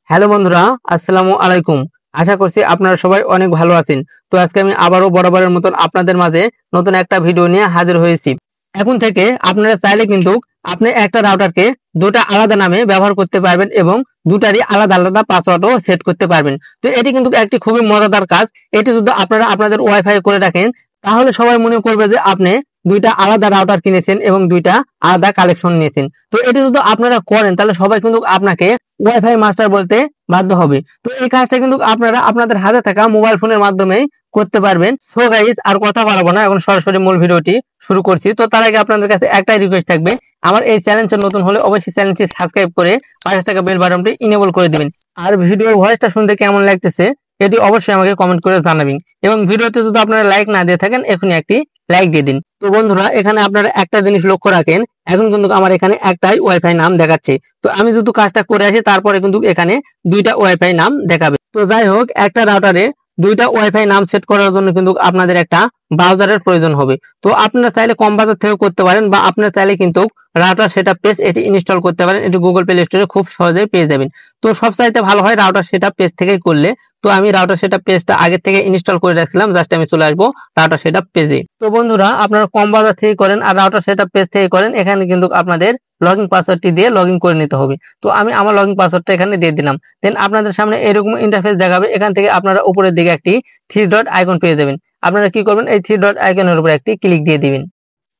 Hello বন্ধুরা, আসসালামু আলাইকুম। আশা করছি আপনারা সবাই অনেক ভালো আছেন। তো আজকে আমি আবারও বরাবরের মতন আপনাদের মাঝে নতুন একটা ভিডিও নিয়ে হাজির হয়েছি। এখন থেকে আপনারা চাইলে কিন্তু আপনি একটা রাউটারকে দুটা আলাদা নামে ব্যবহার করতে পারবেন এবং দুটারই আলাদা আলাদা পাসওয়ার্ডও সেট করতে পারবেন। তো এটি কিন্তু একটি খুবই মজাদার কাজ। এটি যদি আপনারা আপনাদের ওয়াইফাই করে রাখেন তাহলে সবাই মনে করবে যে আপনি দুইটা আলাদা রাউটার কিনেছেন এবং দুইটা আলাদা কালেকশন নিয়েছেন। তো এটি যদি আপনারা করেন তাহলে সবাই কিন্তু আপনাকে ওয়াইফাই মাস্টার বলতে বাধ্য হবে। তো এই কাজটা কিন্তু আপনারা আপনাদের হাতে থাকা মোবাইল ফোনের মাধ্যমে করতে পারবেন। সো গাইস, আর কথা বাড়াবো না, এখন সরাসরি মূল ভিডিওটি শুরু করছি। তো তার আগে আপনাদের কাছে একটাই রিকোয়েস্ট থাকবে, আমার এই চ্যানেলটা নতুন হলে অবশ্যই চ্যানেলটি সাবস্ক্রাইব করে পাশে থাকা বেল বাটনটি ইনেবল করে দিবেন। আর ভিডিওর ভয়েসটা শুনতে কেমন লাগতেছে এটি অবশ্যই আমাকে কমেন্ট করে জানাবেন। এবং ভিডিওতে যদি আপনারা লাইক না দিয়ে থাকেন এখনই একটি লাইক দিয়ে দিন। তো বন্ধুরা, এখানে আপনারা একটা জিনিস লক্ষ্য রাখেন, এখন কিন্তু আমার এখানে একটাই ওয়াইফাই নাম দেখাচ্ছে। তো আমি যদি কাজটা করে আসি তারপরে কিন্তু এখানে দুইটা ওয়াইফাই নাম দেখাবে। তো যাই হোক, একটা রাউটারে দুইটা ওয়াইফাই নাম সেট করার জন্য কিন্তু আপনাদের একটা ব্রাউজারের প্রয়োজন হবে। তো আপনারা চাইলে কম বাজার থেকে করতে পারেন বা আপনারা চাইলে কিন্তু রাউটার সেটআপ পেজ এটি ইনস্টল করতে পারেন। এটি গুগল প্লে স্টোরে খুব সহজেই পেয়ে যাবেন। তো সবচাইতে ভালো হয় রাউটার সেটআপ পেজ থেকেই করলে। তো আমি রাউটার সেটআপ পেজটা আগে থেকে ইনস্টল করে রাখছিলাম, জাস্ট আমি চলে আসবো রাউটার সেটআপ পেজে। তো বন্ধুরা, আপনারা কম বাজার থেকে করেন আর রাউটার সেটআপ পেজ থেকে করেন, এখানে কিন্তু আপনাদের লগইন পাসওয়ার্ডটি দিয়ে লগইন করে নিতে হবে। তো আমি আমার লগইন পাসওয়ার্ডটা এখানে দিয়ে দিলাম। দেন আপনাদের সামনে এরকম ইন্টারফেস দেখাবে। এখান থেকে আপনারা উপরের দিকে একটি থ্রি ডট আইকন পেয়ে যাবেন। আপনারা কি করবেন, এই থ্রি ডট আইকনের উপর একটি ক্লিক দিয়ে দিবেন।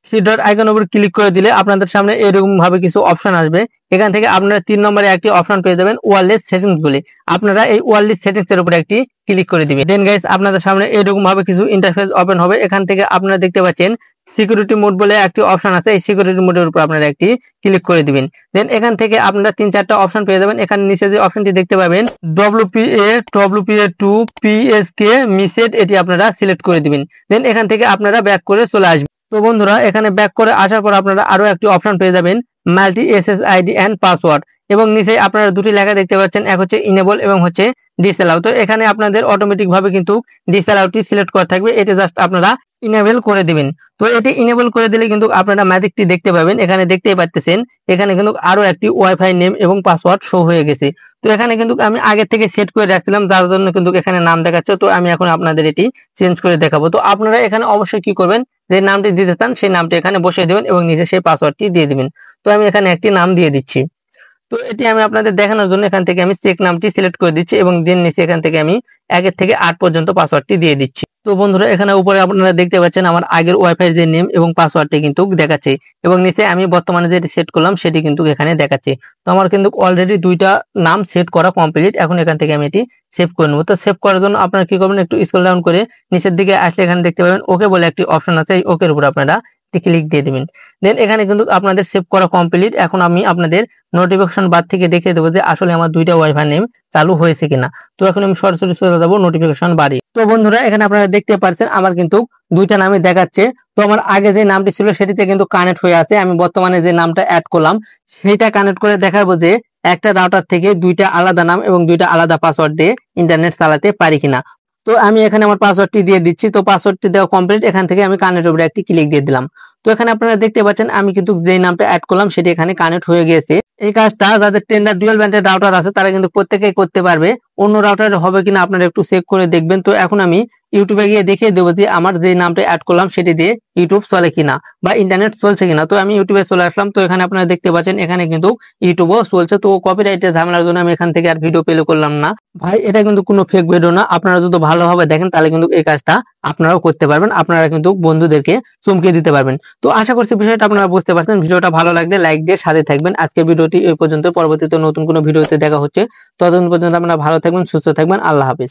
থ্রি ডট আইকনের উপর ক্লিক করে দিলে আপনাদের সামনে এরকম ভাবে কিছু অপশন আসবে। এখান থেকে আপনারা 3 নম্বরে একটি অপশন পেয়ে যাবেন ওয়্যারলেস সেটিংস বলে। আপনারা এই ওয়্যারলেস সেটিংস এর উপর একটি ক্লিক করে দিবেন। দেন গাইস, আপনাদের সামনে এরকম ভাবে কিছু ইন্টারফেস ওপেন হবে। এখান থেকে আপনারা দেখতে পাচ্ছেন সিকিউরিটি মোড বলে একটি অপশন আছে। এই সিকিউরিটি মোডের উপর আপনারা একটি ক্লিক করে দিবেন। দেন এখান থেকে আপনারা 3-4টা অপশন পেয়ে যাবেন। এখানে নিচে যে অপশনটি দেখতে পাবেন WPA2 PSK মিসেড, এটি আপনারা সিলেক্ট করে দিবেন। দেন এখান থেকে আপনারা ব্যাক করে চলে আসবেন। তো বন্ধুরা, এখানে ব্যাক করে আসার পর আপনারা আরো একটি অপশন পেয়ে যাবেন মাল্টি SSID এন্ড পাসওয়ার্ড, এবং নিচে আপনারা দুটি লেখা দেখতে পাচ্ছেন, এক হচ্ছে ইনেবল এবং হচ্ছে ডিসঅ্যালাউ। তো এখানে আপনাদের অটোমেটিক ভাবে কিন্তু ডিসঅ্যালাউটি সিলেক্ট করা থাকবে, এটি জাস্ট আপনারা ইনেবল করে দিবেন। তো এটি ইনেবল করে দিলে কিন্তু আপনারা ম্যাজিকটি দেখতে পাবেন। এখানে দেখতেই পাচ্ছেন এখানে কিন্তু আরো একটি ওয়াইফাই নেম এবং পাসওয়ার্ড শো হয়ে গেছে। তো এখানে কিন্তু আমি আগে থেকে সেট করে রাখছিলাম, যার জন্য কিন্তু এখানে নাম দেখাচ্ছে। তো আমি এখন আপনাদের এটি চেঞ্জ করে দেখাবো। তো আপনারা এখানে অবশ্যই কি করবেন, যে নামটি দিতে চান সেই নামটি এখানে বসিয়ে দিবেন এবং নিচে সেই পাসওয়ার্ডটি দিয়ে দিবেন। তো আমি এখানে একটি নাম দিয়ে দিচ্ছি। তো এটি আমি আপনাদের দেখানোর জন্য এখান থেকে আমি চেক নামটি সিলেক্ট করে দিচ্ছি এবং দেন নিচে এখান থেকে আমি 1 থেকে 8 পর্যন্ত পাসওয়ার্ডটি দিয়ে দিচ্ছি। তো বন্ধুরা, এখানে উপরে আপনারা দেখতে পাচ্ছেন আমার আগের ওয়াইফাই যে নেম এবং পাসওয়ার্ডটি কিন্তু দেখাচ্ছে এবং নিচে আমি বর্তমানে যেটি সেট করলাম সেটি কিন্তু এখানে দেখাচ্ছে। তো আমার কিন্তু অলরেডি দুইটা নাম সেট করা কমপ্লিট। এখন এখান থেকে আমি এটি সেভ করে নেব। তো সেভ করার জন্য আপনারা কি করবেন, একটু স্ক্রল ডাউন করে নিচের দিকে আসলে এখানে দেখতে পাবেন ওকে বলে একটি অপশন আছে। এই ওকের উপর আপনারা ক্লিক দিয়ে দিবেন। দেন এখানে কিন্তু আপনাদের সেভ করা কমপ্লিট। এখন আমি আপনাদের নোটিফিকেশন বার থেকে দেখিয়ে দেবো যে আসলে আমার দুইটা ওয়াইফাই নেম চালু হয়েছে কিনা। তো এখন আমি সরাসরি চলে যাবো নোটিফিকেশন বারে। তো বন্ধুরা, এখানে আপনারা দেখতে পাচ্ছেন আমার কিন্তু দুইটা নামই দেখাচ্ছে। তো আমার আগে যে নামটি ছিল সেটিতে কিন্তু কানেক্ট হয়ে আছে। আমি বর্তমানে যে নামটা অ্যাড করলাম সেটা কানেক্ট করে দেখাবো যে একটা রাউটার থেকে দুইটা আলাদা নাম এবং দুইটা আলাদা পাসওয়ার্ড দিয়ে ইন্টারনেট চালাতে পারি কিনা। তো আমি এখানে আমার পাসওয়ার্ডটি দিয়ে দিচ্ছি। তো পাসওয়ার্ডটি দেওয়া কমপ্লিট। এখান থেকে আমি কানেক্ট উপরে একটি ক্লিক দিয়ে দিলাম। তো এখানে আপনারা দেখতে পাচ্ছেন আমি কিন্তু যে নামটা অ্যাড করলাম সেটি এখানে কানেক্ট হয়ে গিয়েছে। এই কাজটা যাদের টেন্ডার ডুয়াল ব্যান্ডের রাউটার আছে তারা কিন্তু প্রত্যেকেই করতে পারবে। অন্য রাউটারে হবে কিনা আপনারা একটু চেক করে দেখবেন। তো এখন আমি ইউটিউবে গিয়ে দেখিয়ে দেবো যে আমার যে নামটা অ্যাড করলাম সেটি দিয়ে ইউটিউব চলে কিনা বা ইন্টারনেট চলছে কিনা। তো আমি ইউটিউবে চলে আসলাম। তো এখানে আপনারা দেখতে পাচ্ছেন এখানে কিন্তু ইউটিউবও চলছে। তো কপিরাইটের ঝামেলার জন্য আমি এখান থেকে আর ভিডিও প্লে করলাম না। ভাই, এটা কিন্তু কোনো ফেক ভিডিও না। আপনারা যদি ভালোভাবে দেখেন তাহলে কিন্তু এই কাজটা আপনারাও করতে পারবেন। আপনারা কিন্তু বন্ধুদেরকে চমকে দিতে পারবেন। তো আশা করছি বিষয়টা আপনারা বুঝতে পারছেন। ভিডিওটা ভালো লাগলে লাইক দিয়ে সাথে থাকবেন। আজকের ভিডিওটি এই পর্যন্ত, পরবর্তীতে নতুন কোনো ভিডিওতে দেখা হচ্ছে। ততদিন পর্যন্ত আপনারা ভালো থাকবেন, সুস্থ থাকবেন। আল্লাহ হাফেজ।